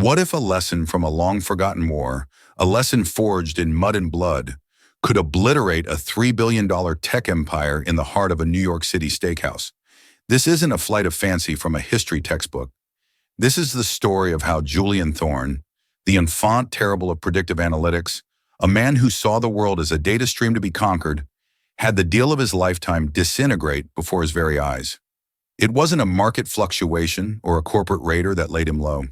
What if a lesson from a long-forgotten war, a lesson forged in mud and blood, could obliterate a $3 billion tech empire in the heart of a New York City steakhouse? This isn't a flight of fancy from a history textbook. This is the story of how Julian Thorne, the enfant terrible of predictive analytics, a man who saw the world as a data stream to be conquered, had the deal of his lifetime disintegrate before his very eyes. It wasn't a market fluctuation or a corporate raider that laid him low.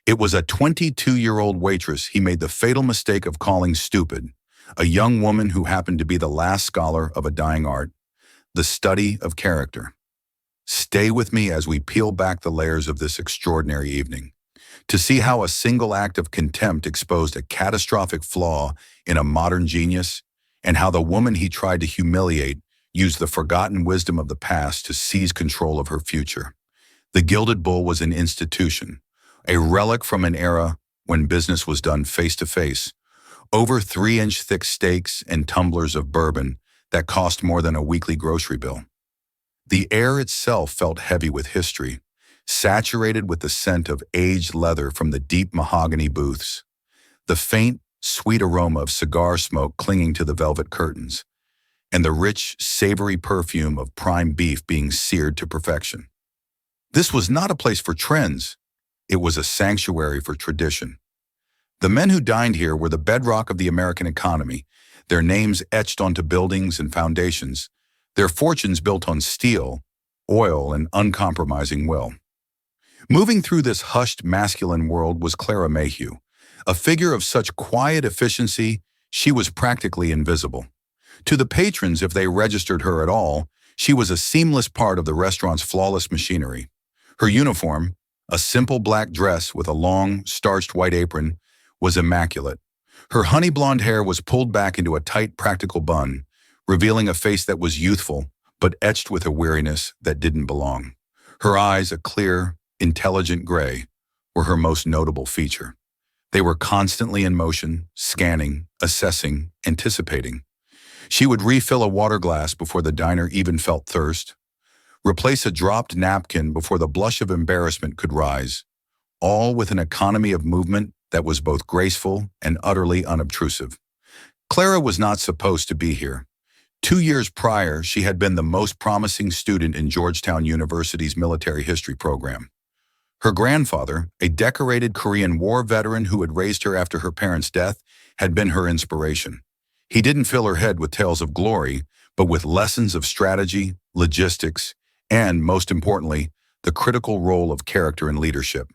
It was a 22-year-old waitress he made the fatal mistake of calling stupid, a young woman who happened to be the last scholar of a dying art, the study of character. Stay with me as we peel back the layers of this extraordinary evening, to see how a single act of contempt exposed a catastrophic flaw in a modern genius, and how the woman he tried to humiliate used the forgotten wisdom of the past to seize control of her future. The Gilded Bull was an institution, a relic from an era when business was done face-to-face, over 3-inch thick steaks and tumblers of bourbon that cost more than a weekly grocery bill. The air itself felt heavy with history, saturated with the scent of aged leather from the deep mahogany booths, the faint, sweet aroma of cigar smoke clinging to the velvet curtains, and the rich, savory perfume of prime beef being seared to perfection. This was not a place for trends. It was a sanctuary for tradition. The men who dined here were the bedrock of the American economy, their names etched onto buildings and foundations, their fortunes built on steel, oil, and uncompromising will. Moving through this hushed masculine world was Clara Mayhew, a figure of such quiet efficiency she was practically invisible. To the patrons, if they registered her at all, she was a seamless part of the restaurant's flawless machinery. Her uniform, a simple black dress with a long, starched white apron, was immaculate. Her honey blonde hair was pulled back into a tight, practical bun, revealing a face that was youthful, but etched with a weariness that didn't belong. Her eyes, a clear, intelligent gray, were her most notable feature. They were constantly in motion, scanning, assessing, anticipating. She would refill a water glass before the diner even felt thirst, replace a dropped napkin before the blush of embarrassment could rise, all with an economy of movement that was both graceful and utterly unobtrusive. Clara was not supposed to be here. 2 years prior, she had been the most promising student in Georgetown University's military history program. Her grandfather, a decorated Korean War veteran who had raised her after her parents' death, had been her inspiration. He didn't fill her head with tales of glory, but with lessons of strategy, logistics, and, most importantly, the critical role of character and leadership.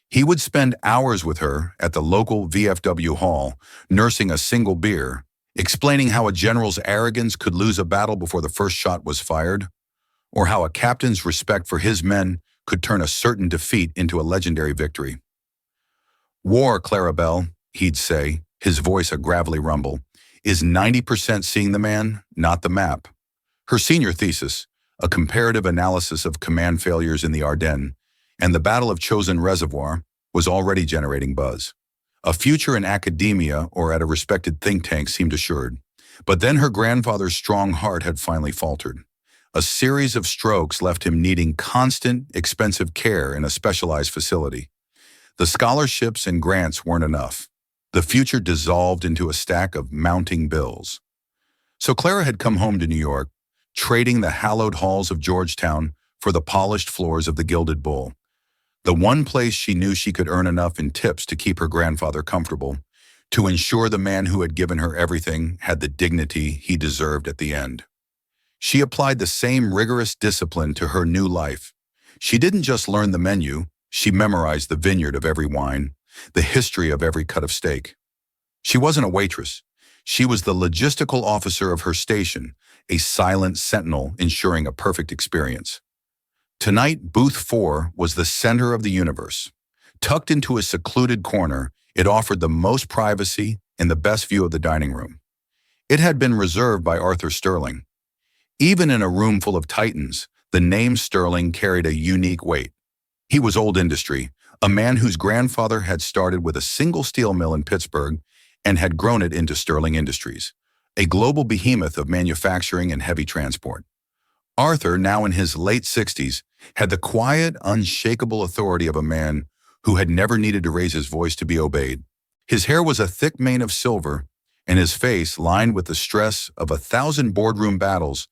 He would spend hours with her at the local VFW hall, nursing a single beer, explaining how a general's arrogance could lose a battle before the first shot was fired, or how a captain's respect for his men could turn a certain defeat into a legendary victory. War, Clarabelle, he'd say, his voice a gravelly rumble, is 90% seeing the man, not the map. Her senior thesis, a comparative analysis of command failures in the Ardennes, and the Battle of Chosin Reservoir, was already generating buzz. A future in academia or at a respected think tank seemed assured. But then her grandfather's strong heart had finally faltered. A series of strokes left him needing constant, expensive care in a specialized facility. The scholarships and grants weren't enough. The future dissolved into a stack of mounting bills. So Clara had come home to New York, trading the hallowed halls of Georgetown for the polished floors of the Gilded Bull, the one place she knew she could earn enough in tips to keep her grandfather comfortable, to ensure the man who had given her everything had the dignity he deserved at the end. She applied the same rigorous discipline to her new life. She didn't just learn the menu, she memorized the vineyard of every wine, the history of every cut of steak. She wasn't a waitress. She was the logistical officer of her station, a silent sentinel ensuring a perfect experience. Tonight, Booth 4 was the center of the universe. Tucked into a secluded corner, it offered the most privacy and the best view of the dining room. It had been reserved by Arthur Sterling. Even in a room full of titans, the name Sterling carried a unique weight. He was old industry, a man whose grandfather had started with a single steel mill in Pittsburgh and had grown it into Sterling Industries, a global behemoth of manufacturing and heavy transport. Arthur, now in his late 60s, had the quiet, unshakable authority of a man who had never needed to raise his voice to be obeyed. His hair was a thick mane of silver, and his face, lined with the stress of 1,000 boardroom battles,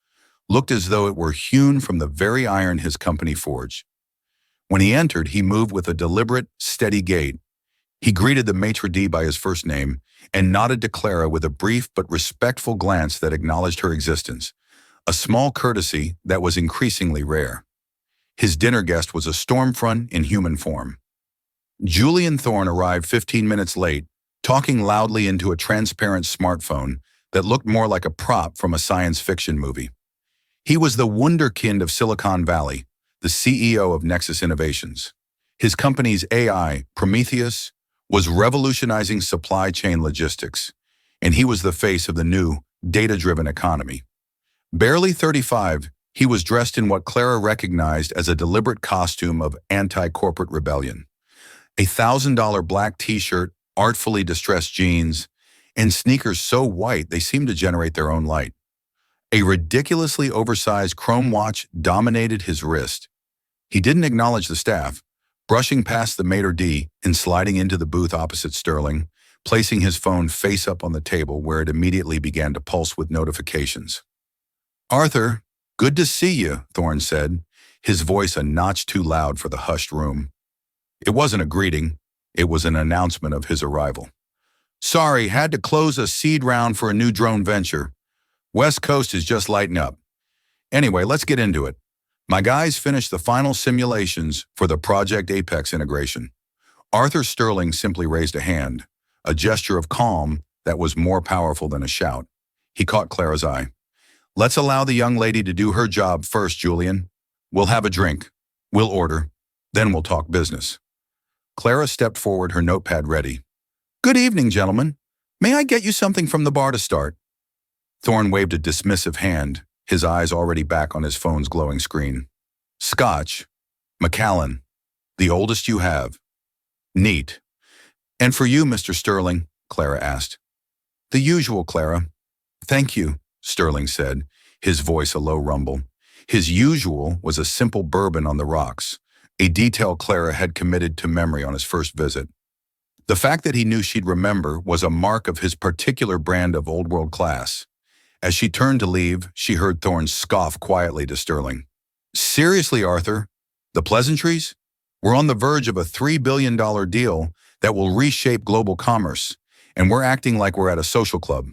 looked as though it were hewn from the very iron his company forged. When he entered, he moved with a deliberate, steady gait. He greeted the maitre d' by his first name and nodded to Clara with a brief but respectful glance that acknowledged her existence, a small courtesy that was increasingly rare. His dinner guest was a stormfront in human form. Julian Thorne arrived 15 minutes late, talking loudly into a transparent smartphone that looked more like a prop from a science fiction movie. He was the wunderkind of Silicon Valley, the CEO of Nexus Innovations. His company's AI, Prometheus, was revolutionizing supply chain logistics, and he was the face of the new, data-driven economy. Barely 35, he was dressed in what Clara recognized as a deliberate costume of anti-corporate rebellion. A $1,000 black t-shirt, artfully distressed jeans, and sneakers so white they seemed to generate their own light. A ridiculously oversized chrome watch dominated his wrist. He didn't acknowledge the staff, brushing past the maitre d' and sliding into the booth opposite Sterling, placing his phone face up on the table where it immediately began to pulse with notifications. "Arthur, good to see you," Thorne said, his voice a notch too loud for the hushed room. It wasn't a greeting, it was an announcement of his arrival. "Sorry, had to close a seed round for a new drone venture. West Coast is just lighting up. Anyway, let's get into it. My guys finished the final simulations for the Project Apex integration." Arthur Sterling simply raised a hand, a gesture of calm that was more powerful than a shout. He caught Clara's eye. "Let's allow the young lady to do her job first, Julian. We'll have a drink. We'll order. Then we'll talk business." Clara stepped forward, her notepad ready. "Good evening, gentlemen. May I get you something from the bar to start?" Thorne waved a dismissive hand, his eyes already back on his phone's glowing screen. "Scotch. Macallan. The oldest you have." "Neat. And for you, Mr. Sterling?" Clara asked. "The usual, Clara." "Thank you," Sterling said, his voice a low rumble. His usual was a simple bourbon on the rocks, a detail Clara had committed to memory on his first visit. The fact that he knew she'd remember was a mark of his particular brand of old-world class. As she turned to leave, she heard Thorne scoff quietly to Sterling. "Seriously, Arthur? The pleasantries? We're on the verge of a $3 billion deal that will reshape global commerce, and we're acting like we're at a social club."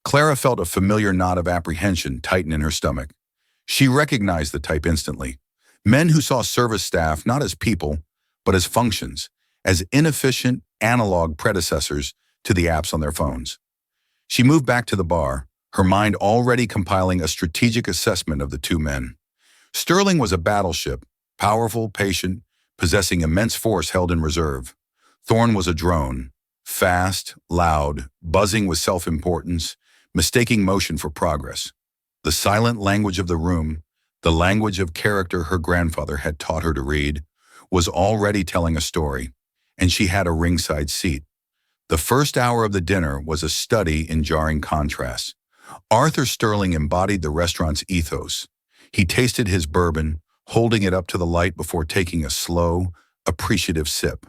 Clara felt a familiar knot of apprehension tighten in her stomach. She recognized the type instantly. Men who saw service staff not as people, but as functions, as inefficient, analog predecessors to the apps on their phones. She moved back to the bar, her mind already compiling a strategic assessment of the two men. Sterling was a battleship, powerful, patient, possessing immense force held in reserve. Thorne was a drone, fast, loud, buzzing with self-importance, mistaking motion for progress. The silent language of the room, the language of character her grandfather had taught her to read, was already telling a story, and she had a ringside seat. The first hour of the dinner was a study in jarring contrasts. Arthur Sterling embodied the restaurant's ethos. He tasted his bourbon, holding it up to the light before taking a slow, appreciative sip.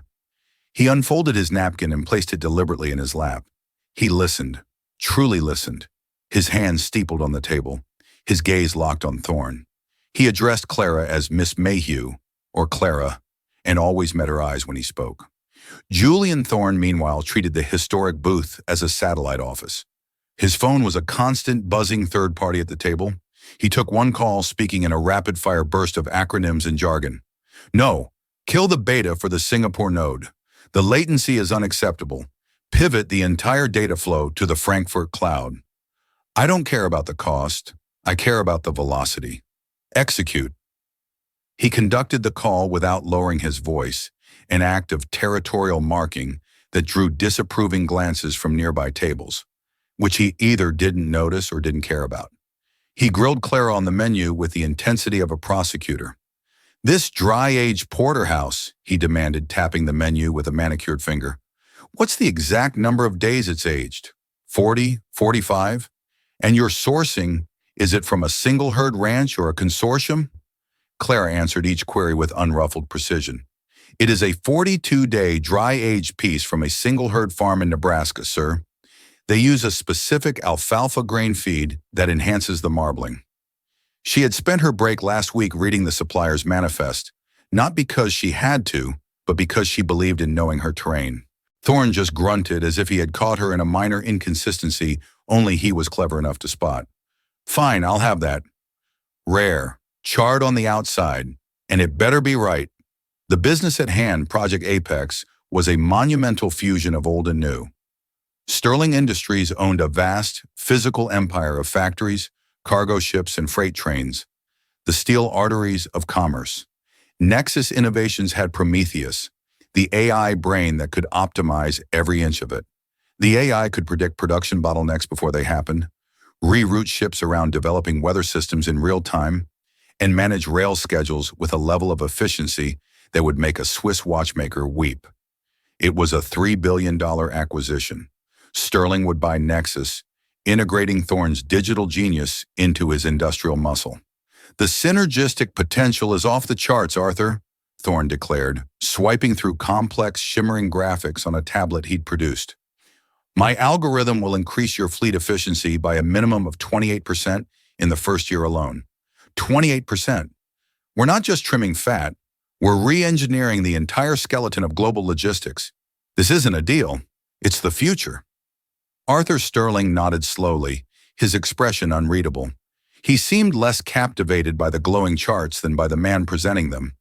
He unfolded his napkin and placed it deliberately in his lap. He listened, truly listened, his hands steepled on the table, his gaze locked on Thorne. He addressed Clara as Miss Mayhew, or Clara, and always met her eyes when he spoke. Julian Thorne, meanwhile, treated the historic booth as a satellite office. His phone was a constant, buzzing third party at the table. He took one call, speaking in a rapid-fire burst of acronyms and jargon. "No, kill the beta for the Singapore node. The latency is unacceptable. Pivot the entire data flow to the Frankfurt cloud. I don't care about the cost. I care about the velocity. Execute." He conducted the call without lowering his voice, an act of territorial marking that drew disapproving glances from nearby tables, which he either didn't notice or didn't care about. He grilled Clara on the menu with the intensity of a prosecutor. "This dry-aged porterhouse," he demanded, tapping the menu with a manicured finger. "What's the exact number of days it's aged? 40, 45? And your sourcing, is it from a single herd ranch or a consortium?" Clara answered each query with unruffled precision. It is a 42-day dry-aged piece from a single-herd farm in Nebraska, sir. They use a specific alfalfa grain feed that enhances the marbling. She had spent her break last week reading the supplier's manifest, not because she had to, but because she believed in knowing her terrain. Thorne just grunted as if he had caught her in a minor inconsistency only he was clever enough to spot. Fine, I'll have that. Rare, charred on the outside, and it better be right. The business at hand, Project Apex, was a monumental fusion of old and new. Sterling Industries owned a vast, physical empire of factories, cargo ships, and freight trains, the steel arteries of commerce. Nexus Innovations had Prometheus, the AI brain that could optimize every inch of it. The AI could predict production bottlenecks before they happened, reroute ships around developing weather systems in real time, and manage rail schedules with a level of efficiency that would make a Swiss watchmaker weep. It was a $3 billion acquisition. Sterling would buy Nexus, integrating Thorne's digital genius into his industrial muscle. The synergistic potential is off the charts, Arthur, Thorne declared, swiping through complex, shimmering graphics on a tablet he'd produced. My algorithm will increase your fleet efficiency by a minimum of 28% in the first year alone. 28%. We're not just trimming fat, we're re-engineering the entire skeleton of global logistics. This isn't a deal, it's the future. Arthur Sterling nodded slowly, his expression unreadable. He seemed less captivated by the glowing charts than by the man presenting them.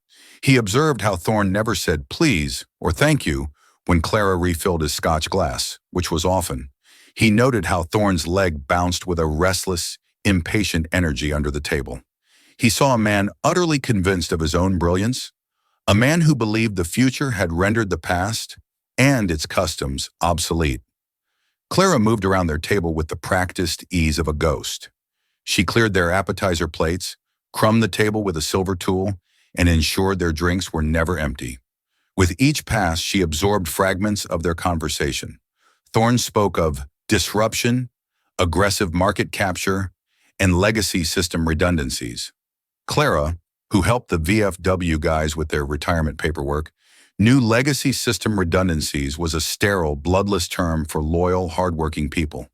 He observed how Thorne never said please or thank you when Clara refilled his scotch glass, which was often. He noted how Thorne's leg bounced with a restless, impatient energy under the table. He saw a man utterly convinced of his own brilliance, a man who believed the future had rendered the past and its customs obsolete. Clara moved around their table with the practiced ease of a ghost. She cleared their appetizer plates, crumbed the table with a silver tool, and ensured their drinks were never empty. With each pass, she absorbed fragments of their conversation. Thorne spoke of disruption, aggressive market capture, and legacy system redundancies. Clara, who helped the VFW guys with their retirement paperwork, knew legacy system redundancies was a sterile, bloodless term for loyal, hardworking people.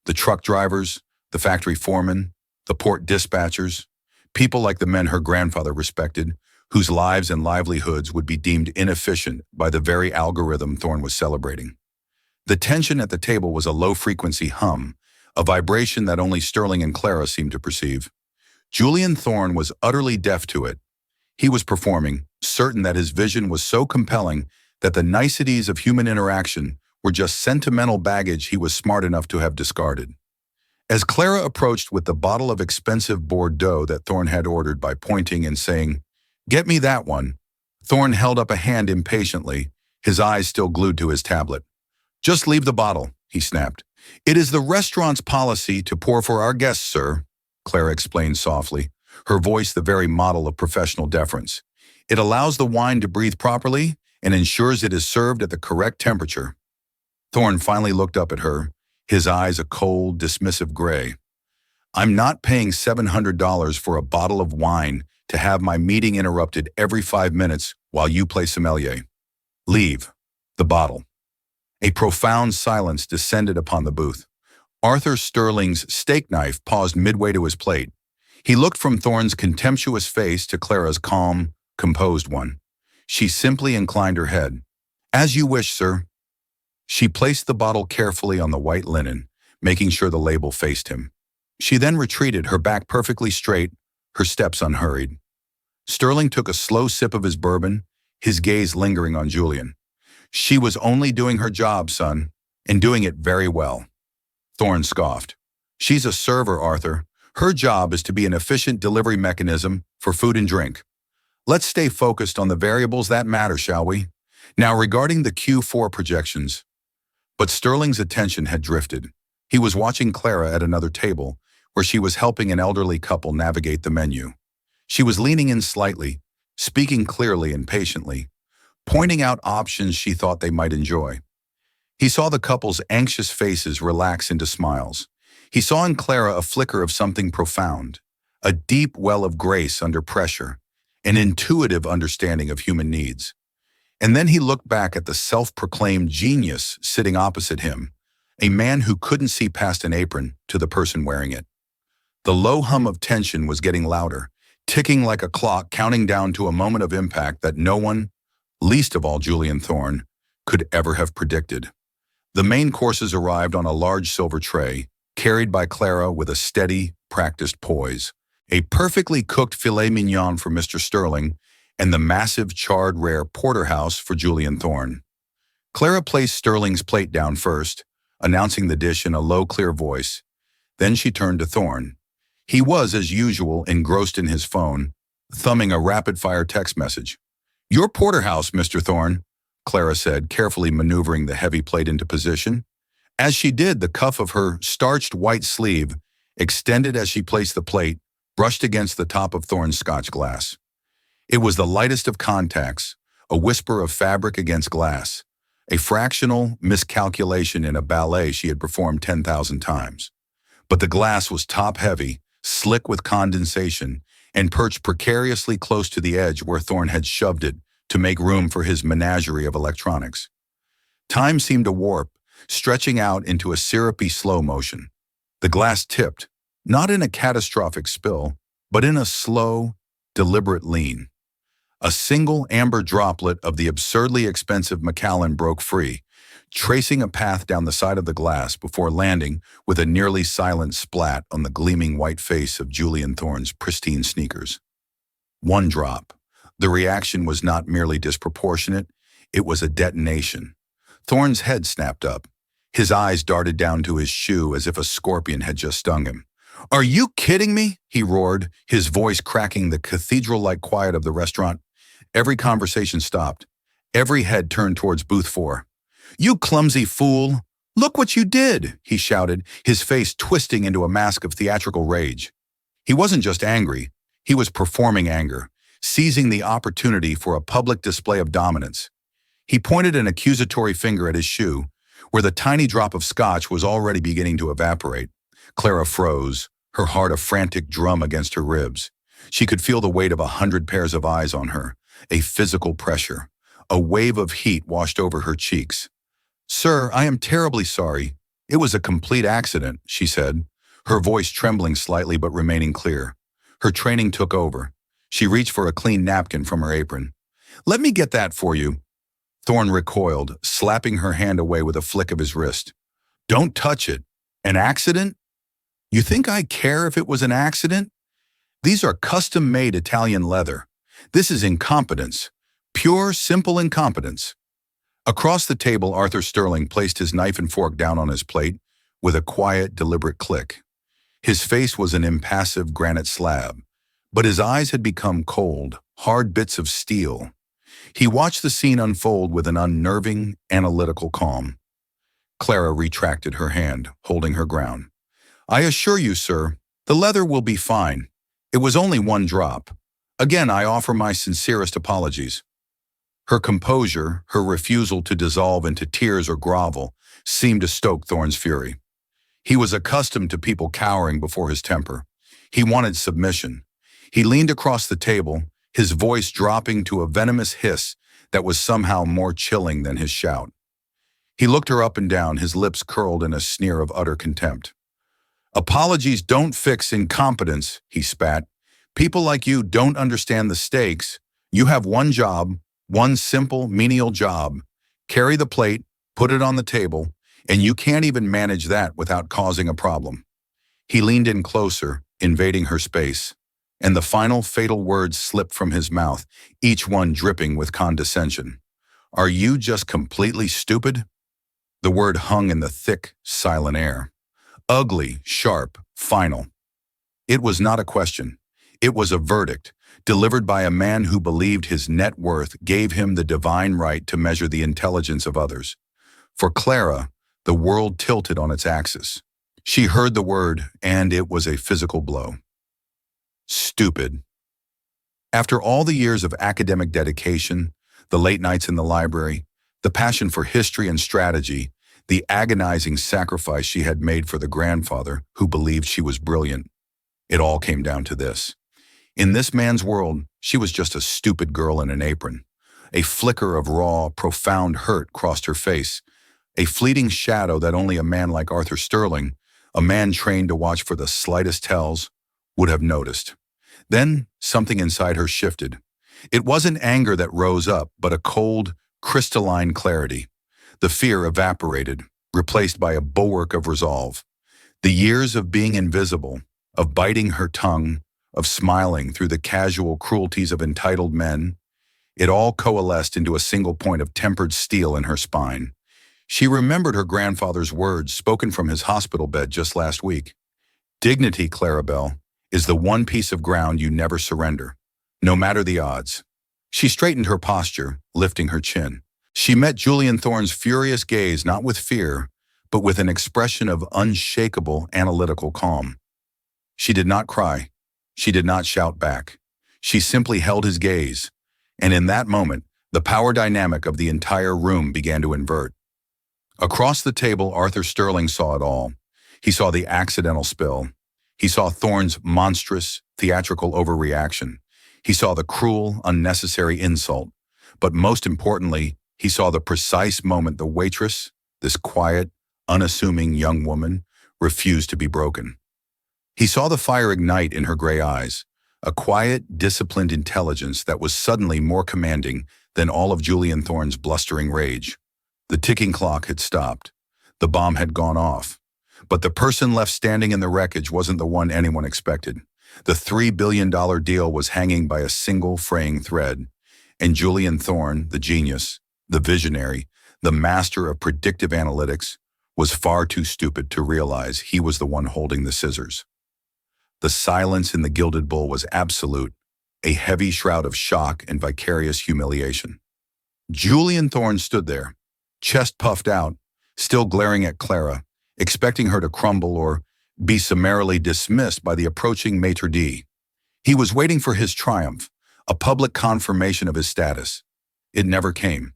The truck drivers, the factory foremen, the port dispatchers, people like the men her grandfather respected, whose lives and livelihoods would be deemed inefficient by the very algorithm Thorne was celebrating. The tension at the table was a low-frequency hum, a vibration that only Sterling and Clara seemed to perceive. Julian Thorne was utterly deaf to it. He was performing, certain that his vision was so compelling that the niceties of human interaction were just sentimental baggage he was smart enough to have discarded. As Clara approached with the bottle of expensive Bordeaux that Thorne had ordered by pointing and saying, "Get me that one," Thorne held up a hand impatiently, his eyes still glued to his tablet. "Just leave the bottle," he snapped. "It is the restaurant's policy to pour for our guests, sir," Clara explained softly, her voice the very model of professional deference. "It allows the wine to breathe properly and ensures it is served at the correct temperature." Thorne finally looked up at her, his eyes a cold, dismissive gray. "I'm not paying $700 for a bottle of wine to have my meeting interrupted every 5 minutes while you play sommelier. Leave the bottle." A profound silence descended upon the booth. Arthur Sterling's steak knife paused midway to his plate. He looked from Thorne's contemptuous face to Clara's calm, composed one. She simply inclined her head. "As you wish, sir." She placed the bottle carefully on the white linen, making sure the label faced him. She then retreated, her back perfectly straight, her steps unhurried. Sterling took a slow sip of his bourbon, his gaze lingering on Julian. "She was only doing her job, son, and doing it very well." Thorne scoffed. "She's a server, Arthur. Her job is to be an efficient delivery mechanism for food and drink. Let's stay focused on the variables that matter, shall we? Now, regarding the Q4 projections." But Sterling's attention had drifted. He was watching Clara at another table, where she was helping an elderly couple navigate the menu. She was leaning in slightly, speaking clearly and patiently, pointing out options she thought they might enjoy. He saw the couple's anxious faces relax into smiles. He saw in Clara a flicker of something profound, a deep well of grace under pressure, an intuitive understanding of human needs. And then he looked back at the self-proclaimed genius sitting opposite him, a man who couldn't see past an apron to the person wearing it. The low hum of tension was getting louder, ticking like a clock counting down to a moment of impact that no one, least of all Julian Thorne, could ever have predicted. The main courses arrived on a large silver tray, carried by Clara with a steady, practiced poise. A perfectly cooked filet mignon for Mr. Sterling, and the massive charred rare porterhouse for Julian Thorne. Clara placed Sterling's plate down first, announcing the dish in a low, clear voice. Then she turned to Thorne. He was, as usual, engrossed in his phone, thumbing a rapid-fire text message. "Your porterhouse, Mr. Thorne," Clara said, carefully maneuvering the heavy plate into position. As she did, the cuff of her starched white sleeve extended as she placed the plate, brushed against the top of Thorne's Scotch glass. It was the lightest of contacts, a whisper of fabric against glass, a fractional miscalculation in a ballet she had performed 10,000 times. But the glass was top-heavy, slick with condensation, and perched precariously close to the edge where Thorne had shoved it to make room for his menagerie of electronics. Time seemed to warp, stretching out into a syrupy slow motion. The glass tipped, not in a catastrophic spill, but in a slow, deliberate lean. A single amber droplet of the absurdly expensive Macallan broke free, tracing a path down the side of the glass before landing with a nearly silent splat on the gleaming white face of Julian Thorne's pristine sneakers. One drop. The reaction was not merely disproportionate, it was a detonation. Thorne's head snapped up. His eyes darted down to his shoe as if a scorpion had just stung him. "Are you kidding me?" he roared, his voice cracking the cathedral-like quiet of the restaurant. Every conversation stopped. Every head turned towards booth 4. "You clumsy fool! Look what you did!" he shouted, his face twisting into a mask of theatrical rage. He wasn't just angry, he was performing anger, seizing the opportunity for a public display of dominance. He pointed an accusatory finger at his shoe, where the tiny drop of scotch was already beginning to evaporate. Clara froze, her heart a frantic drum against her ribs. She could feel the weight of 100 pairs of eyes on her, a physical pressure. A wave of heat washed over her cheeks. "Sir, I am terribly sorry. It was a complete accident," she said, her voice trembling slightly but remaining clear. Her training took over. She reached for a clean napkin from her apron. "Let me get that for you." Thorne recoiled, slapping her hand away with a flick of his wrist. "Don't touch it. An accident? You think I care if it was an accident? These are custom-made Italian leather. This is incompetence. Pure, simple incompetence." Across the table, Arthur Sterling placed his knife and fork down on his plate with a quiet, deliberate click. His face was an impassive granite slab, but his eyes had become cold, hard bits of steel. He watched the scene unfold with an unnerving, analytical calm. Clara retracted her hand, holding her ground. "I assure you, sir, the leather will be fine. It was only one drop. Again, I offer my sincerest apologies." Her composure, her refusal to dissolve into tears or grovel, seemed to stoke Thorne's fury. He was accustomed to people cowering before his temper. He wanted submission. He leaned across the table, his voice dropping to a venomous hiss that was somehow more chilling than his shout. He looked her up and down, his lips curled in a sneer of utter contempt. "Apologies don't fix incompetence," he spat. "People like you don't understand the stakes. You have one job, one simple, menial job. Carry the plate, put it on the table, and you can't even manage that without causing a problem." He leaned in closer, invading her space, and the final fatal words slipped from his mouth, each one dripping with condescension. "Are you just completely stupid?" The word hung in the thick, silent air. Ugly, sharp, final. It was not a question. It was a verdict, delivered by a man who believed his net worth gave him the divine right to measure the intelligence of others. For Clara, the world tilted on its axis. She heard the word, and it was a physical blow. Stupid. After all the years of academic dedication, the late nights in the library, the passion for history and strategy, the agonizing sacrifice she had made for the grandfather who believed she was brilliant, it all came down to this. In this man's world, she was just a stupid girl in an apron. A flicker of raw, profound hurt crossed her face, a fleeting shadow that only a man like Arthur Sterling, a man trained to watch for the slightest tells, would have noticed. Then something inside her shifted. It wasn't anger that rose up, but a cold, crystalline clarity. The fear evaporated, replaced by a bulwark of resolve. The years of being invisible, of biting her tongue, of smiling through the casual cruelties of entitled men, it all coalesced into a single point of tempered steel in her spine. She remembered her grandfather's words spoken from his hospital bed just last week. Dignity, Clarabelle, is the one piece of ground you never surrender, no matter the odds. She straightened her posture, lifting her chin. She met Julian Thorne's furious gaze not with fear, but with an expression of unshakable analytical calm. She did not cry. She did not shout back. She simply held his gaze, and in that moment, the power dynamic of the entire room began to invert. Across the table, Arthur Sterling saw it all. He saw the accidental spill. He saw Thorne's monstrous, theatrical overreaction. He saw the cruel, unnecessary insult. But most importantly, he saw the precise moment the waitress, this quiet, unassuming young woman, refused to be broken. He saw the fire ignite in her gray eyes, a quiet, disciplined intelligence that was suddenly more commanding than all of Julian Thorne's blustering rage. The ticking clock had stopped. The bomb had gone off. But the person left standing in the wreckage wasn't the one anyone expected. The $3 billion deal was hanging by a single fraying thread, and Julian Thorne, the genius, the visionary, the master of predictive analytics, was far too stupid to realize he was the one holding the scissors. The silence in the Gilded Bull was absolute, a heavy shroud of shock and vicarious humiliation. Julian Thorne stood there, chest puffed out, still glaring at Clara, expecting her to crumble or be summarily dismissed by the approaching maitre d'. He was waiting for his triumph, a public confirmation of his status. It never came.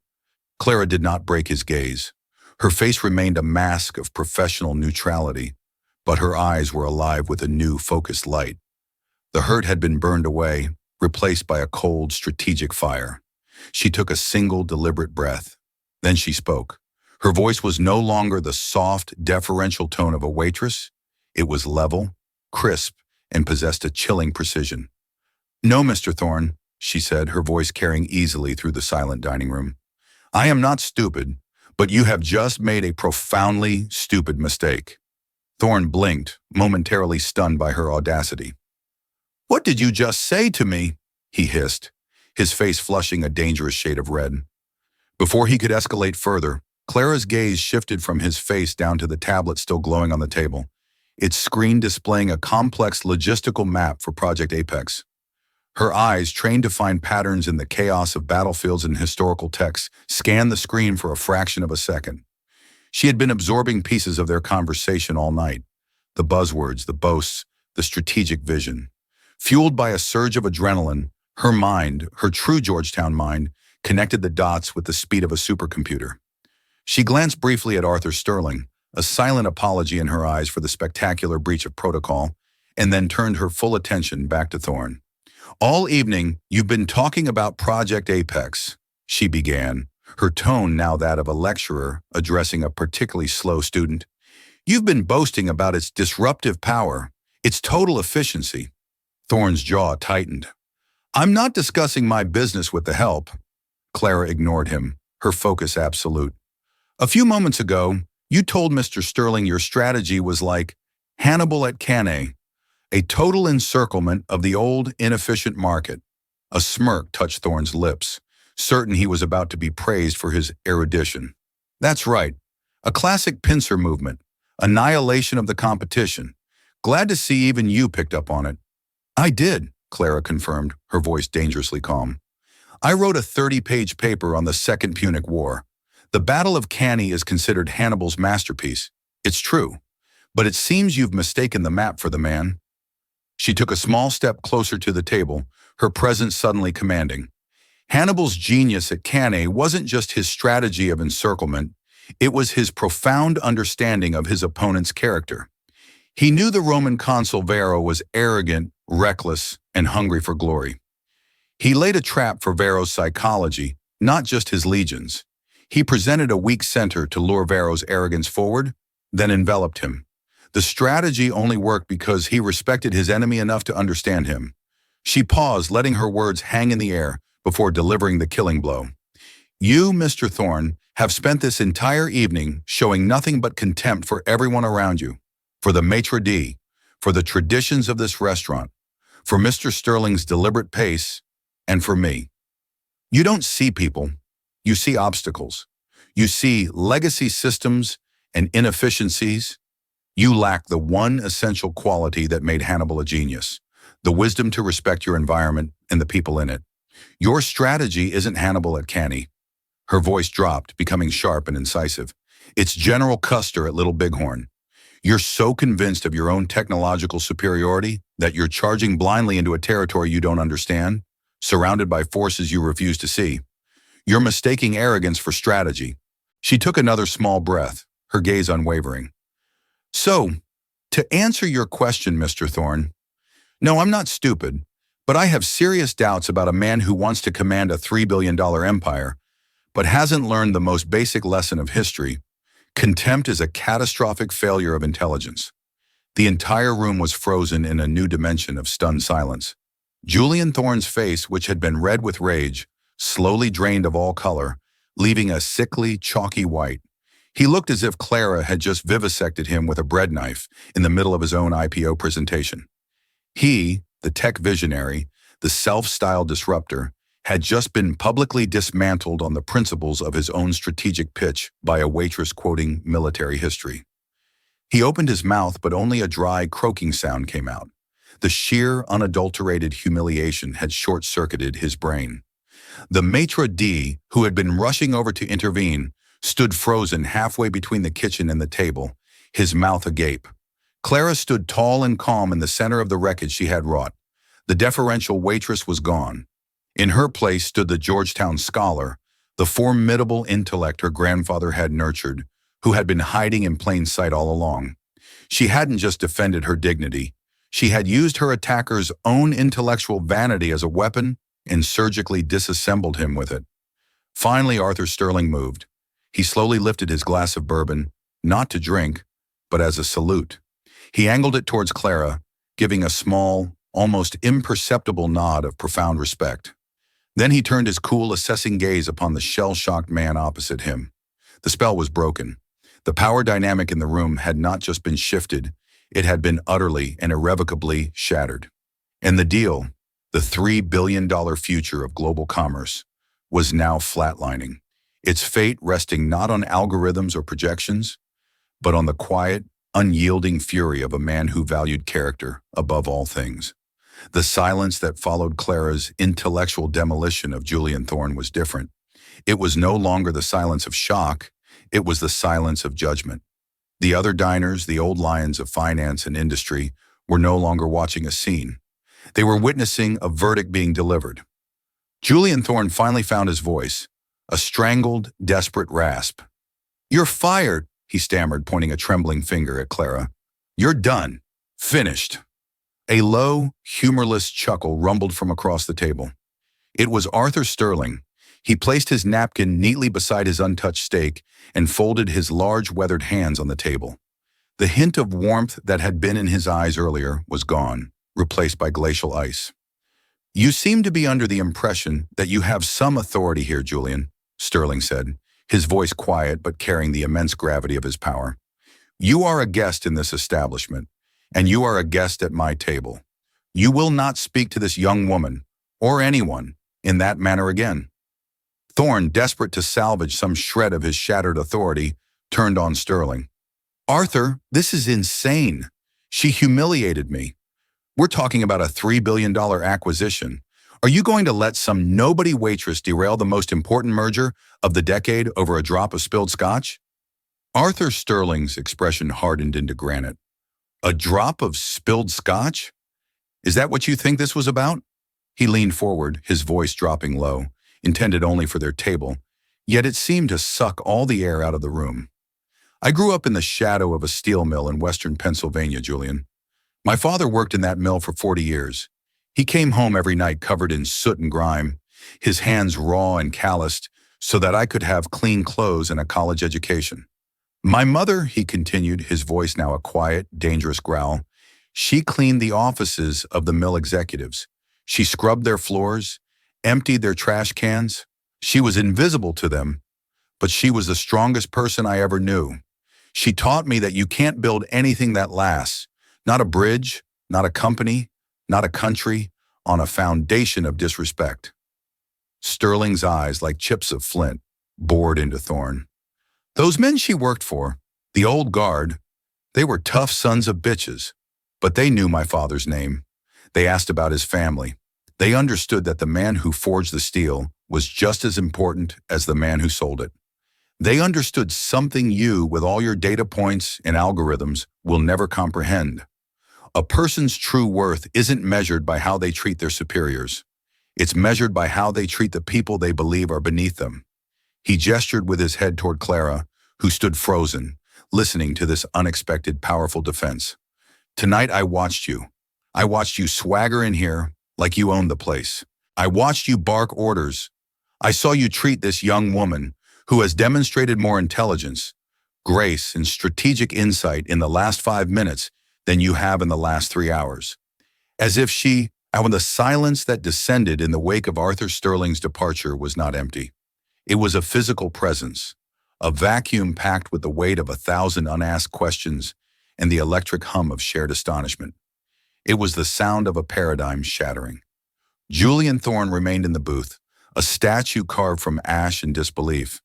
Clara did not break his gaze. Her face remained a mask of professional neutrality, but her eyes were alive with a new, focused light. The hurt had been burned away, replaced by a cold, strategic fire. She took a single, deliberate breath. Then she spoke. Her voice was no longer the soft, deferential tone of a waitress. It was level, crisp, and possessed a chilling precision. "No, Mr. Thorne," she said, her voice carrying easily through the silent dining room. "I am not stupid, but you have just made a profoundly stupid mistake." Thorne blinked, momentarily stunned by her audacity. "What did you just say to me?" he hissed, his face flushing a dangerous shade of red. Before he could escalate further, Clara's gaze shifted from his face down to the tablet still glowing on the table, its screen displaying a complex logistical map for Project Apex. Her eyes, trained to find patterns in the chaos of battlefields and historical texts, scanned the screen for a fraction of a second. She had been absorbing pieces of their conversation all night, the buzzwords, the boasts, the strategic vision. Fueled by a surge of adrenaline, her mind, her true Georgetown mind, connected the dots with the speed of a supercomputer. She glanced briefly at Arthur Sterling, a silent apology in her eyes for the spectacular breach of protocol, and then turned her full attention back to Thorne. "All evening, you've been talking about Project Apex," she began, her tone now that of a lecturer addressing a particularly slow student. "You've been boasting about its disruptive power, its total efficiency." Thorne's jaw tightened. "I'm not discussing my business with the help." Clara ignored him, her focus absolute. "A few moments ago, you told Mr. Sterling your strategy was like Hannibal at Cannae, a total encirclement of the old, inefficient market." A smirk touched Thorne's lips, certain he was about to be praised for his erudition. "That's right. A classic pincer movement. Annihilation of the competition. Glad to see even you picked up on it." "I did," Clara confirmed, her voice dangerously calm. "I wrote a 30-page paper on the Second Punic War. The Battle of Cannae is considered Hannibal's masterpiece. It's true. But it seems you've mistaken the map for the man." She took a small step closer to the table, her presence suddenly commanding. Hannibal's genius at Cannae wasn't just his strategy of encirclement, it was his profound understanding of his opponent's character. He knew the Roman consul Varro was arrogant, reckless, and hungry for glory. He laid a trap for Varro's psychology, not just his legions. He presented a weak center to lure Varro's arrogance forward, then enveloped him. The strategy only worked because he respected his enemy enough to understand him. She paused, letting her words hang in the air before delivering the killing blow. You, Mr. Thorne, have spent this entire evening showing nothing but contempt for everyone around you, for the maitre d', for the traditions of this restaurant, for Mr. Sterling's deliberate pace, and for me. You don't see people, you see obstacles. You see legacy systems and inefficiencies. You lack the one essential quality that made Hannibal a genius, the wisdom to respect your environment and the people in it. Your strategy isn't Hannibal at Canny. Her voice dropped, becoming sharp and incisive. It's General Custer at Little Bighorn. You're so convinced of your own technological superiority that you're charging blindly into a territory you don't understand, surrounded by forces you refuse to see. You're mistaking arrogance for strategy. She took another small breath, her gaze unwavering. So, to answer your question, Mr. Thorne, no, I'm not stupid, but I have serious doubts about a man who wants to command a $3 billion empire, but hasn't learned the most basic lesson of history. Contempt is a catastrophic failure of intelligence. The entire room was frozen in a new dimension of stunned silence. Julian Thorne's face, which had been red with rage, slowly drained of all color, leaving a sickly, chalky white. He looked as if Clara had just vivisected him with a bread knife in the middle of his own IPO presentation. He, the tech visionary, the self-styled disruptor, had just been publicly dismantled on the principles of his own strategic pitch by a waitress quoting military history. He opened his mouth, but only a dry, croaking sound came out. The sheer, unadulterated humiliation had short-circuited his brain. The maitre d', who had been rushing over to intervene, stood frozen halfway between the kitchen and the table, his mouth agape. Clara stood tall and calm in the center of the wreckage she had wrought. The deferential waitress was gone. In her place stood the Georgetown scholar, the formidable intellect her grandfather had nurtured, who had been hiding in plain sight all along. She hadn't just defended her dignity. She had used her attacker's own intellectual vanity as a weapon and surgically disassembled him with it. Finally, Arthur Sterling moved. He slowly lifted his glass of bourbon, not to drink, but as a salute. He angled it towards Clara, giving a small, almost imperceptible nod of profound respect. Then he turned his cool, assessing gaze upon the shell-shocked man opposite him. The spell was broken. The power dynamic in the room had not just been shifted, it had been utterly and irrevocably shattered. And the deal, the $3 billion future of global commerce, was now flatlining, its fate resting not on algorithms or projections, but on the quiet, unyielding fury of a man who valued character above all things. The silence that followed Clara's intellectual demolition of Julian Thorne was different. It was no longer the silence of shock, it was the silence of judgment. The other diners, the old lions of finance and industry, were no longer watching a scene. They were witnessing a verdict being delivered. Julian Thorne finally found his voice, a strangled, desperate rasp. "You're fired," he stammered, pointing a trembling finger at Clara. "You're done. Finished." A low, humorless chuckle rumbled from across the table. It was Arthur Sterling. He placed his napkin neatly beside his untouched steak and folded his large, weathered hands on the table. The hint of warmth that had been in his eyes earlier was gone, replaced by glacial ice. "You seem to be under the impression that you have some authority here, Julian," Sterling said, his voice quiet but carrying the immense gravity of his power. "You are a guest in this establishment, and you are a guest at my table. You will not speak to this young woman, or anyone, in that manner again." Thorne, desperate to salvage some shred of his shattered authority, turned on Sterling. "Arthur, this is insane. She humiliated me. We're talking about a $3 billion acquisition. Are you going to let some nobody waitress derail the most important merger of the decade over a drop of spilled scotch?" Arthur Sterling's expression hardened into granite. "A drop of spilled scotch? Is that what you think this was about?" He leaned forward, his voice dropping low, intended only for their table, yet it seemed to suck all the air out of the room. "I grew up in the shadow of a steel mill in western Pennsylvania, Julian. My father worked in that mill for 40 years. He came home every night covered in soot and grime, his hands raw and calloused, so that I could have clean clothes and a college education. My mother, he continued, his voice now a quiet, dangerous growl, she cleaned the offices of the mill executives. She scrubbed their floors, emptied their trash cans. She was invisible to them, but she was the strongest person I ever knew. She taught me that you can't build anything that lasts, not a bridge, not a company, not a country, on a foundation of disrespect. Sterling's eyes, like chips of flint, bored into Thorne. Those men she worked for, the old guard, they were tough sons of bitches, but they knew my father's name. They asked about his family. They understood that the man who forged the steel was just as important as the man who sold it. They understood something you, with all your data points and algorithms, will never comprehend. A person's true worth isn't measured by how they treat their superiors. It's measured by how they treat the people they believe are beneath them. He gestured with his head toward Clara, who stood frozen, listening to this unexpected, powerful defense. Tonight I watched you. I watched you swagger in here like you owned the place. I watched you bark orders. I saw you treat this young woman, who has demonstrated more intelligence, grace, and strategic insight in the last 5 minutes than you have in the last 3 hours. As if she, and the silence that descended in the wake of Arthur Sterling's departure was not empty. It was a physical presence, a vacuum packed with the weight of 1,000 unasked questions and the electric hum of shared astonishment. It was the sound of a paradigm shattering. Julian Thorne remained in the booth, a statue carved from ash and disbelief.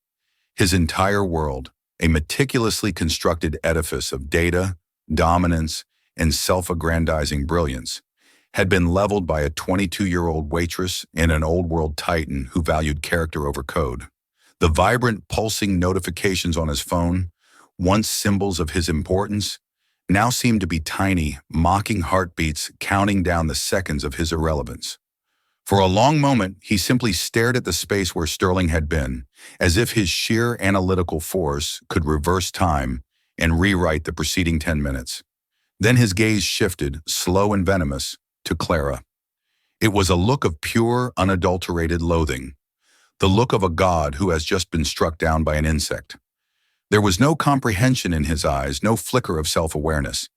His entire world, a meticulously constructed edifice of data, dominance, and self-aggrandizing brilliance, had been leveled by a 22-year-old waitress and an old-world titan who valued character over code. The vibrant, pulsing notifications on his phone, once symbols of his importance, now seemed to be tiny, mocking heartbeats counting down the seconds of his irrelevance. For a long moment, he simply stared at the space where Sterling had been, as if his sheer analytical force could reverse time and rewrite the preceding 10 minutes. Then his gaze shifted, slow and venomous, to Clara. It was a look of pure, unadulterated loathing, the look of a god who has just been struck down by an insect. There was no comprehension in his eyes, no flicker of self-awareness.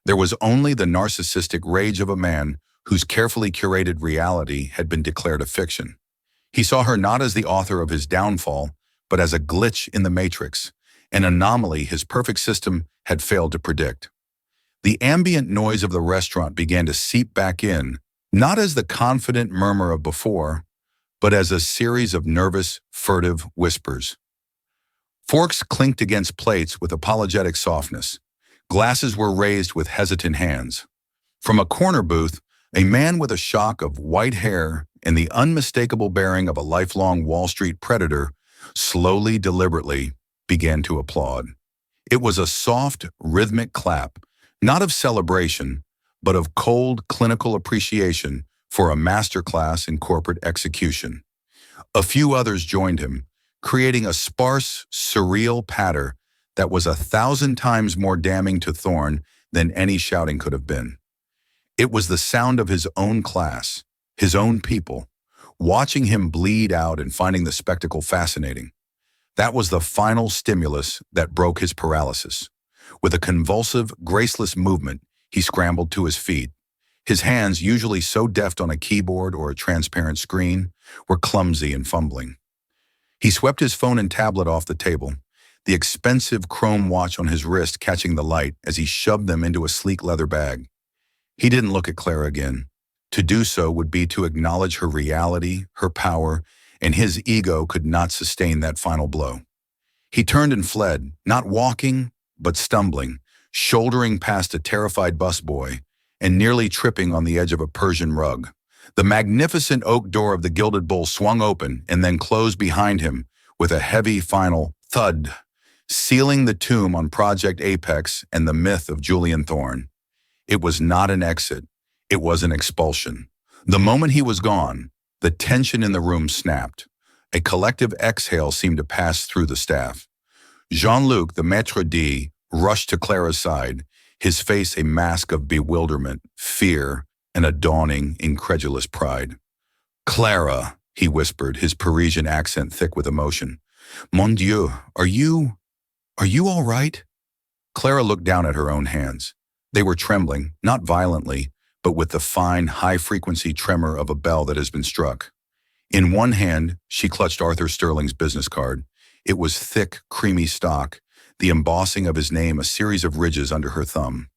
There was only the narcissistic rage of a man whose carefully curated reality had been declared a fiction. He saw her not as the author of his downfall, but as a glitch in the matrix, an anomaly his perfect system had failed to predict. The ambient noise of the restaurant began to seep back in, not as the confident murmur of before, but as a series of nervous, furtive whispers. Forks clinked against plates with apologetic softness. Glasses were raised with hesitant hands. From a corner booth, a man with a shock of white hair and the unmistakable bearing of a lifelong Wall Street predator slowly, deliberately began to applaud. It was a soft, rhythmic clap, not of celebration, but of cold, clinical appreciation for a masterclass in corporate execution. A few others joined him, creating a sparse, surreal patter that was 1,000 times more damning to Thorne than any shouting could have been. It was the sound of his own class, his own people, watching him bleed out and finding the spectacle fascinating. That was the final stimulus that broke his paralysis. With a convulsive, graceless movement, he scrambled to his feet. His hands, usually so deft on a keyboard or a transparent screen, were clumsy and fumbling. He swept his phone and tablet off the table, the expensive chrome watch on his wrist catching the light as he shoved them into a sleek leather bag. He didn't look at Clara again. To do so would be to acknowledge her reality, her power, and his ego could not sustain that final blow. He turned and fled, not walking, but stumbling, shouldering past a terrified busboy, and nearly tripping on the edge of a Persian rug. The magnificent oak door of the Gilded Bull swung open and then closed behind him with a heavy final thud, sealing the tomb on Project Apex and the myth of Julian Thorne. It was not an exit, it was an expulsion. The moment he was gone, the tension in the room snapped. A collective exhale seemed to pass through the staff. Jean-Luc, the maître d', rushed to Clara's side, his face a mask of bewilderment, fear, and a dawning, incredulous pride. "Clara," he whispered, his Parisian accent thick with emotion. Mon Dieu, are you all right? Clara looked down at her own hands. They were trembling, not violently, but with the fine, high-frequency tremor of a bell that has been struck. In one hand, she clutched Arthur Sterling's business card. It was thick, creamy stock, the embossing of his name a series of ridges under her thumb.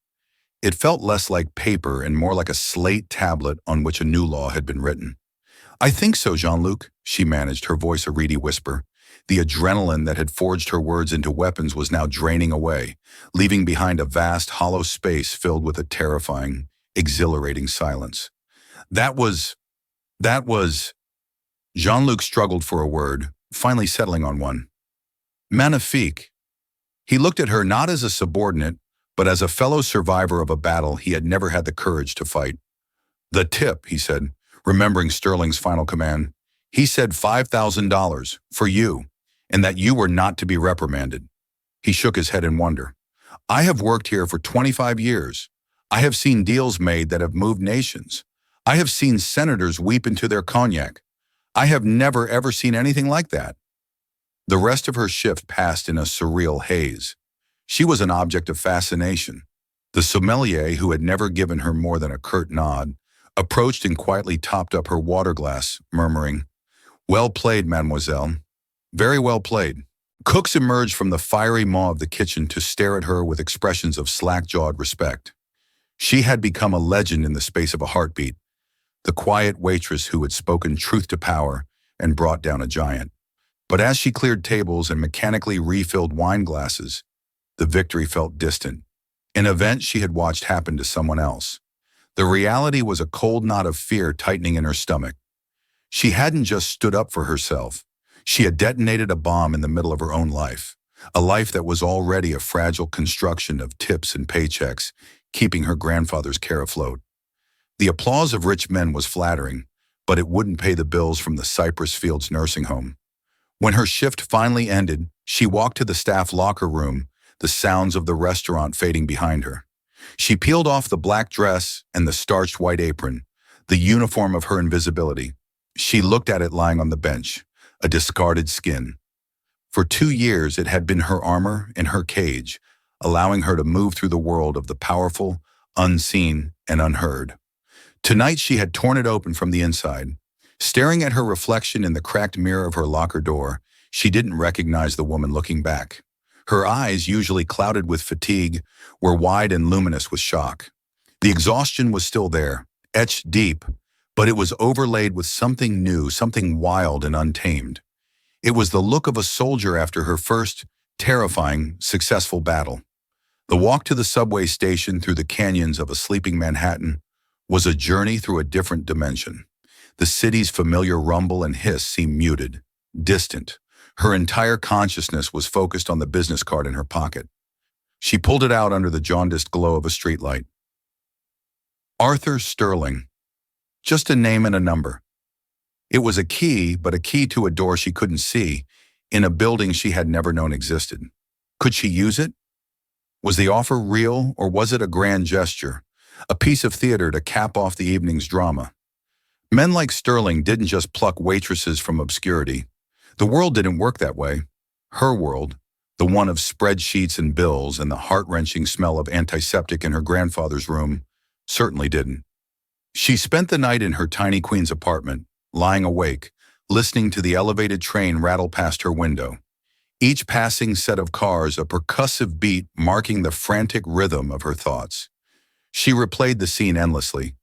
It felt less like paper and more like a slate tablet on which a new law had been written. I think so, Jean-Luc, she managed, her voice a reedy whisper. The adrenaline that had forged her words into weapons was now draining away, leaving behind a vast, hollow space filled with a terrifying, exhilarating silence. That was... Jean-Luc struggled for a word, finally settling on one. Magnifique. He looked at her not as a subordinate, but as a fellow survivor of a battle he had never had the courage to fight. The tip, he said, remembering Sterling's final command. He said $5,000 for you, and that you were not to be reprimanded. He shook his head in wonder. I have worked here for 25 years. I have seen deals made that have moved nations. I have seen senators weep into their cognac. I have never ever seen anything like that. The rest of her shift passed in a surreal haze. She was an object of fascination. The sommelier, who had never given her more than a curt nod, approached and quietly topped up her water glass, murmuring, "Well played, mademoiselle. Very well played." Cooks emerged from the fiery maw of the kitchen to stare at her with expressions of slack-jawed respect. She had become a legend in the space of a heartbeat, the quiet waitress who had spoken truth to power and brought down a giant. But as she cleared tables and mechanically refilled wine glasses, the victory felt distant, an event she had watched happen to someone else. The reality was a cold knot of fear tightening in her stomach. She hadn't just stood up for herself. She had detonated a bomb in the middle of her own life, a life that was already a fragile construction of tips and paychecks, keeping her grandfather's care afloat. The applause of rich men was flattering, but it wouldn't pay the bills from the Cypress Fields nursing home. When her shift finally ended, she walked to the staff locker room, the sounds of the restaurant fading behind her. She peeled off the black dress and the starched white apron, the uniform of her invisibility. She looked at it lying on the bench, a discarded skin. For 2 years, it had been her armor and her cage, allowing her to move through the world of the powerful, unseen, and unheard. Tonight, she had torn it open from the inside. Staring at her reflection in the cracked mirror of her locker door, she didn't recognize the woman looking back. Her eyes, usually clouded with fatigue, were wide and luminous with shock. The exhaustion was still there, etched deep, but it was overlaid with something new, something wild and untamed. It was the look of a soldier after her first, terrifying, successful battle. The walk to the subway station through the canyons of a sleeping Manhattan was a journey through a different dimension. The city's familiar rumble and hiss seemed muted, distant. Her entire consciousness was focused on the business card in her pocket. She pulled it out under the jaundiced glow of a streetlight. Arthur Sterling. Just a name and a number. It was a key, but a key to a door she couldn't see, in a building she had never known existed. Could she use it? Was the offer real, or was it a grand gesture, a piece of theater to cap off the evening's drama? Men like Sterling didn't just pluck waitresses from obscurity. The world didn't work that way. Her world, the one of spreadsheets and bills and the heart-wrenching smell of antiseptic in her grandfather's room, certainly didn't. She spent the night in her tiny Queens apartment, lying awake, listening to the elevated train rattle past her window. Each passing set of cars a percussive beat marking the frantic rhythm of her thoughts. She replayed the scene endlessly.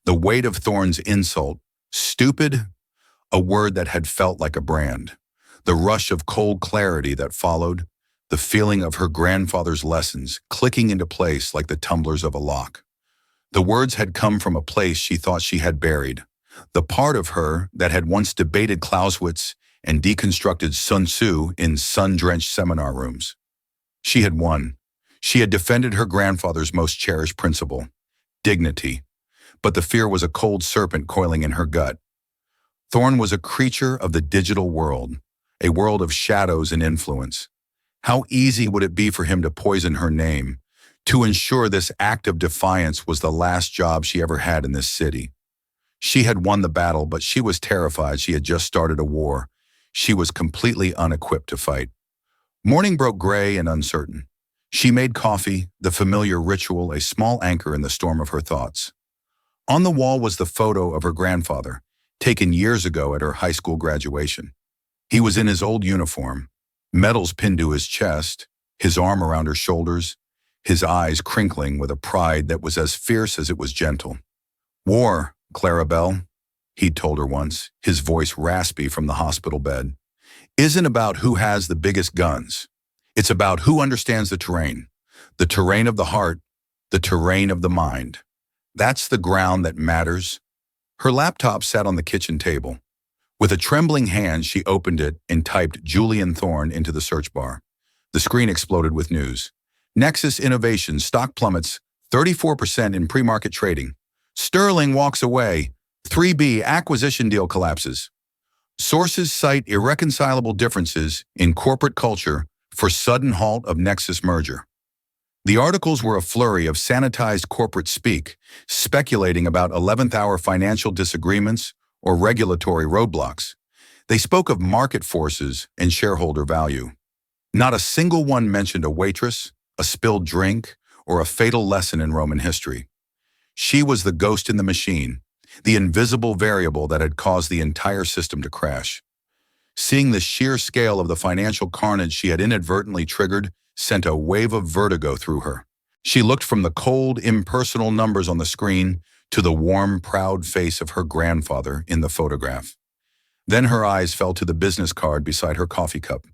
The weight of Thorne's insult, stupid, a word that had felt like a brand. The rush of cold clarity that followed, the feeling of her grandfather's lessons clicking into place like the tumblers of a lock. The words had come from a place she thought she had buried, the part of her that had once debated Clausewitz and deconstructed Sun Tzu in sun-drenched seminar rooms. She had won. She had defended her grandfather's most cherished principle, dignity. But the fear was a cold serpent coiling in her gut. Thorne was a creature of the digital world, a world of shadows and influence. How easy would it be for him to poison her name, to ensure this act of defiance was the last job she ever had in this city? She had won the battle, but she was terrified. She had just started a war. She was completely unequipped to fight. Morning broke gray and uncertain. She made coffee, the familiar ritual, a small anchor in the storm of her thoughts. On the wall was the photo of her grandfather, taken years ago at her high school graduation. He was in his old uniform, medals pinned to his chest, his arm around her shoulders, his eyes crinkling with a pride that was as fierce as it was gentle. "War, Clara Bell," he'd told her once, his voice raspy from the hospital bed, "isn't about who has the biggest guns. It's about who understands the terrain of the heart, the terrain of the mind. That's the ground that matters." Her laptop sat on the kitchen table. With a trembling hand, she opened it and typed Julian Thorne into the search bar. The screen exploded with news. Nexus Innovations stock plummets 34% in pre-market trading. Sterling walks away. 3B acquisition deal collapses. Sources cite irreconcilable differences in corporate culture for sudden halt of Nexus merger. The articles were a flurry of sanitized corporate speak, speculating about 11th-hour financial disagreements or regulatory roadblocks. They spoke of market forces and shareholder value. Not a single one mentioned a waitress, a spilled drink, or a fatal lesson in Roman history. She was the ghost in the machine, the invisible variable that had caused the entire system to crash. Seeing the sheer scale of the financial carnage she had inadvertently triggered sent a wave of vertigo through her. She looked from the cold, impersonal numbers on the screen to the warm, proud face of her grandfather in the photograph. Then her eyes fell to the business card beside her coffee cup.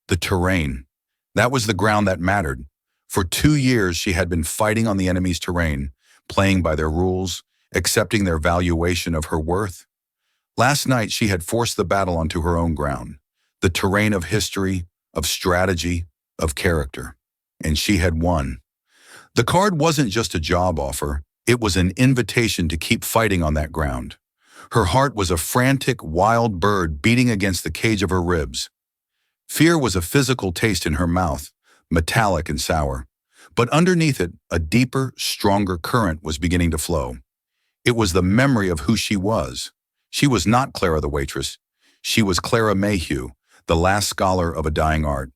The terrain. That was the ground that mattered. For 2 years, she had been fighting on the enemy's terrain, playing by their rules, accepting their valuation of her worth. Last night, she had forced the battle onto her own ground, the terrain of history, of strategy, of character. And she had won. The card wasn't just a job offer, it was an invitation to keep fighting on that ground. Her heart was a frantic, wild bird beating against the cage of her ribs. Fear was a physical taste in her mouth, metallic and sour. But underneath it, a deeper, stronger current was beginning to flow. It was the memory of who she was. She was not Clara the waitress. She was Clara Mayhew, the last scholar of a dying art.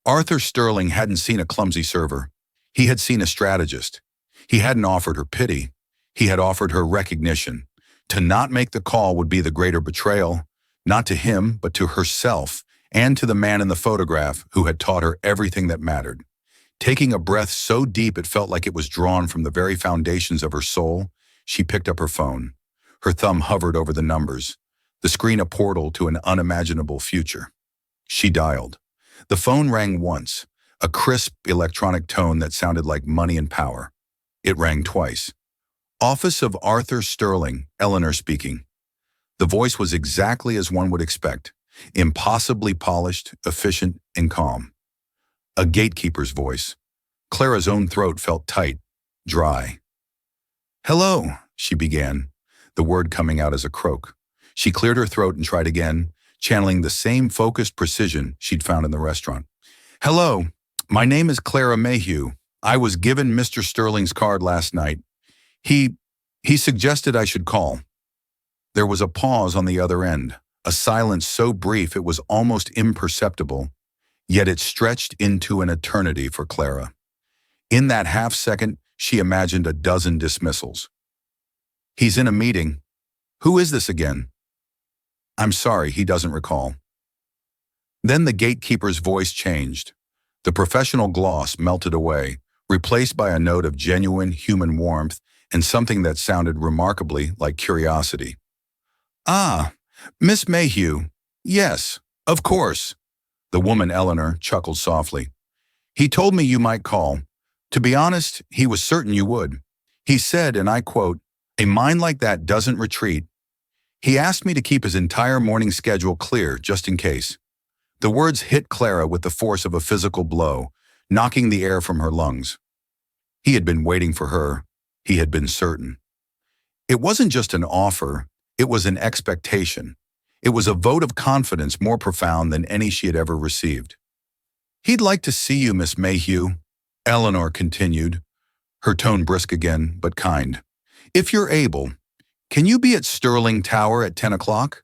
Arthur Sterling hadn't seen a clumsy server. He had seen a strategist. He hadn't offered her pity. He had offered her recognition. To not make the call would be the greater betrayal, not to him, but to herself, and to the man in the photograph who had taught her everything that mattered. Taking a breath so deep it felt like it was drawn from the very foundations of her soul, she picked up her phone. Her thumb hovered over the numbers, the screen a portal to an unimaginable future. She dialed. The phone rang once, a crisp electronic tone that sounded like money and power. It rang twice. "Office of Arthur Sterling, Eleanor speaking." The voice was exactly as one would expect, impossibly polished, efficient, and calm. A gatekeeper's voice. Clara's own throat felt tight, dry. "Hello," she began, the word coming out as a croak. She cleared her throat and tried again, channeling the same focused precision she'd found in the restaurant. "Hello, my name is Clara Mayhew. I was given Mr. Sterling's card last night. He suggested I should call." There was a pause on the other end, a silence so brief it was almost imperceptible, yet it stretched into an eternity for Clara. In that half-second, she imagined a dozen dismissals. "He's in a meeting. Who is this again?" "I'm sorry, he doesn't recall." Then the gatekeeper's voice changed. The professional gloss melted away, replaced by a note of genuine human warmth and something that sounded remarkably like curiosity. "Ah, Miss Mayhew. Yes, of course." The woman, Eleanor, chuckled softly. "He told me you might call. To be honest, he was certain you would. He said, and I quote, 'A mind like that doesn't retreat.' He asked me to keep his entire morning schedule clear just in case." The words hit Clara with the force of a physical blow, knocking the air from her lungs. He had been waiting for her. He had been certain. It wasn't just an offer, it was an expectation. It was a vote of confidence more profound than any she had ever received. "He'd like to see you, Miss Mayhew," Eleanor continued, her tone brisk again, but kind. "If you're able, Can you be at Sterling Tower at 10 o'clock?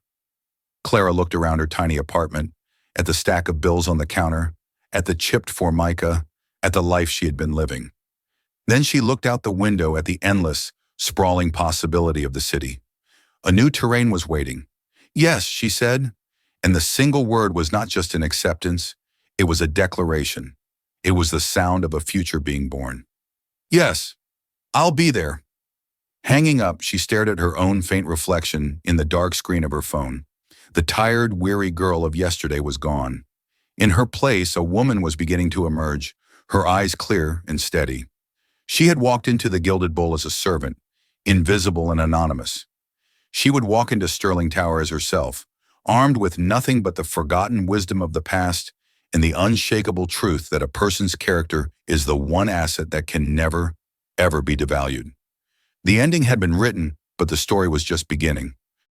Clara looked around her tiny apartment, at the stack of bills on the counter, at the chipped formica, at the life she had been living. Then she looked out the window at the endless, sprawling possibility of the city. A new terrain was waiting. Yes, she said, and the single word was not just an acceptance, it was a declaration. It was the sound of a future being born. Yes, I'll be there. Hanging up, she stared at her own faint reflection in the dark screen of her phone. The tired, weary girl of yesterday was gone. In her place, a woman was beginning to emerge, her eyes clear and steady. She had walked into the Gilded Bull as a servant, invisible and anonymous. She would walk into Sterling Tower as herself, armed with nothing but the forgotten wisdom of the past and the unshakable truth that a person's character is the one asset that can never, ever be devalued. The ending had been written, but the story was just beginning.